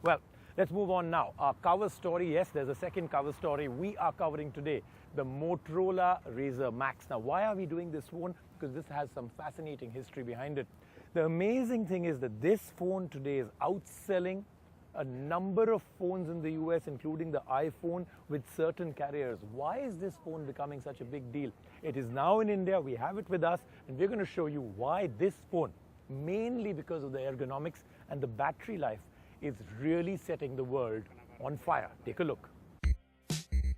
Well, let's move on now. Our cover story, yes, there's a second cover story we are covering today, the Motorola Razr Max. Now, why are we doing this phone? Because this has some fascinating history behind it. The amazing thing is that this phone today is outselling a number of phones in the US, including the iPhone, with certain carriers. Why is this phone becoming such a big deal? It is now in India, we have it with us, and we're going to show you why this phone, mainly because of the ergonomics and the battery life, is really setting the world on fire. Take a look.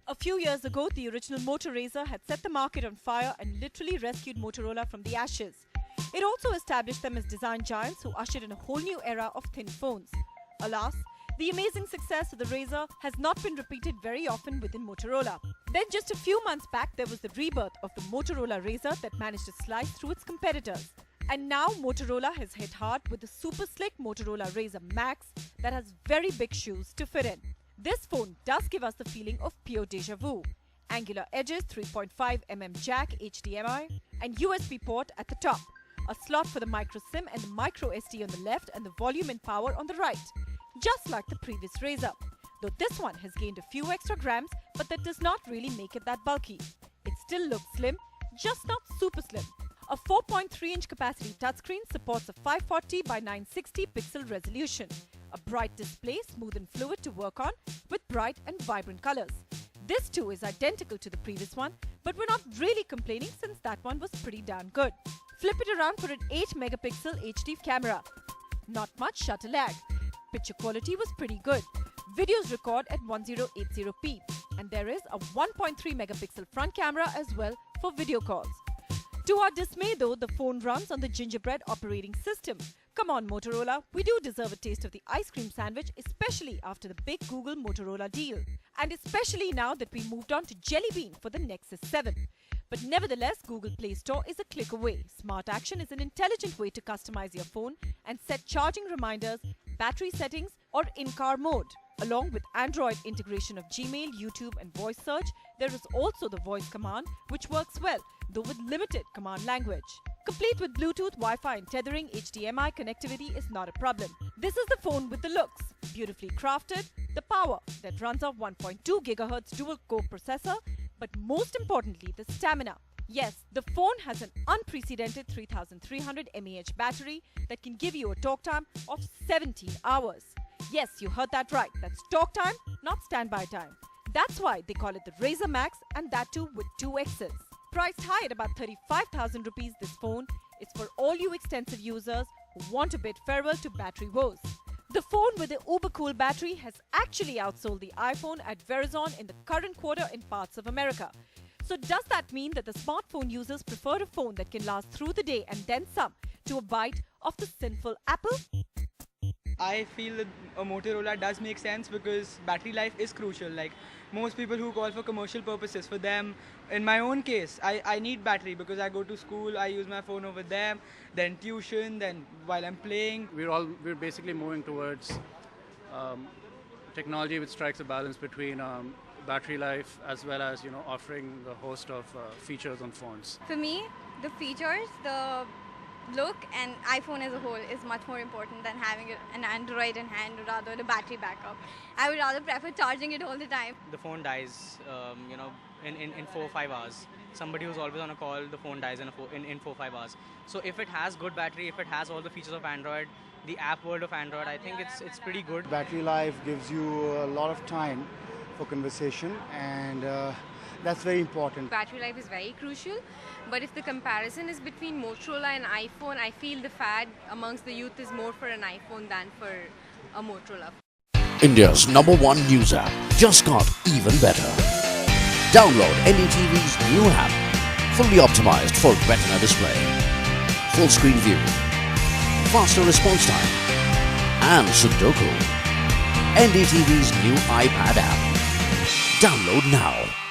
A few years ago, the original Moto Razr had set the market on fire and literally rescued Motorola from the ashes. It also established them as design giants who ushered in a whole new era of thin phones. Alas, the amazing success of the Razr has not been repeated very often within Motorola. Then just a few months back, there was the rebirth of the Motorola Razr that managed to slice through its competitors. And now Motorola has hit hard with the super slick Motorola Razr Max that has very big shoes to fit in. This phone does give us the feeling of pure deja vu. Angular edges, 3.5mm jack, HDMI, and USB port at the top. A slot for the micro SIM and the micro SD on the left, and the volume and power on the right. Just like the previous Razr. Though this one has gained a few extra grams, but that does not really make it that bulky. It still looks slim, just not super slim. A 4.3-inch capacity touchscreen supports a 540 by 960 pixel resolution. A bright display, smooth and fluid to work on, with bright and vibrant colors. This too is identical to the previous one, but we're not really complaining since that one was pretty darn good. Flip it around for an 8-megapixel HD camera. Not much shutter lag. Picture quality was pretty good. Videos record at 1080p, and there is a 1.3-megapixel front camera as well for video calls. To our dismay though, the phone runs on the gingerbread operating system. Come on Motorola, we do deserve a taste of the ice cream sandwich, especially after the big Google Motorola deal. And especially now that we moved on to Jelly Bean for the Nexus 7. But nevertheless, Google Play Store is a click away. Smart Action is an intelligent way to customize your phone and set charging reminders, battery settings, or in-car mode. Along with Android integration of Gmail, YouTube, and voice search, there is also the voice command, which works well, though with limited command language. Complete with Bluetooth, Wi-Fi, and tethering, HDMI connectivity is not a problem. This is the phone with the looks, beautifully crafted, the power that runs off 1.2 GHz dual-core processor, but most importantly, the stamina. Yes, the phone has an unprecedented 3300 mAh battery that can give you a talk time of 17 hours. Yes, you heard that right. That's talk time, not standby time. That's why they call it the Razr Max, and that too with 2 X's. Priced high at about 35,000 rupees, this phone is for all you extensive users who want to bid farewell to battery woes. The phone with the uber cool battery has actually outsold the iPhone at Verizon in the current quarter in parts of America. So does that mean that the smartphone users prefer a phone that can last through the day and then some to a bite of the sinful Apple? I feel that a Motorola does make sense because battery life is crucial. Like most people who call for commercial purposes, for them, in my own case, I need battery because I go to school, I use my phone over there, then tuition, then while I'm playing. We're basically moving towards technology which strikes a balance between battery life as well as offering a host of features on phones. For me, the features, the look and iPhone as a whole is much more important than having an Android in hand, or rather the battery backup. I would rather prefer charging it all the time. The phone dies, in 4 or 5 hours. Somebody who's always on a call, the phone dies in 4 or 5 hours. So if it has good battery, if it has all the features of Android, the app world of Android, I think it's pretty good. Battery life gives you a lot of time for conversation, and that's very important. Battery life is very crucial, but if the comparison is between Motorola and iPhone, I feel the fad amongst the youth is more for an iPhone than for a Motorola. India's #1 news app just got even better. Download NDTV's new app, fully optimized for retina display, full screen view, faster response time, and Sudoku. NDTV's new iPad app. Download now.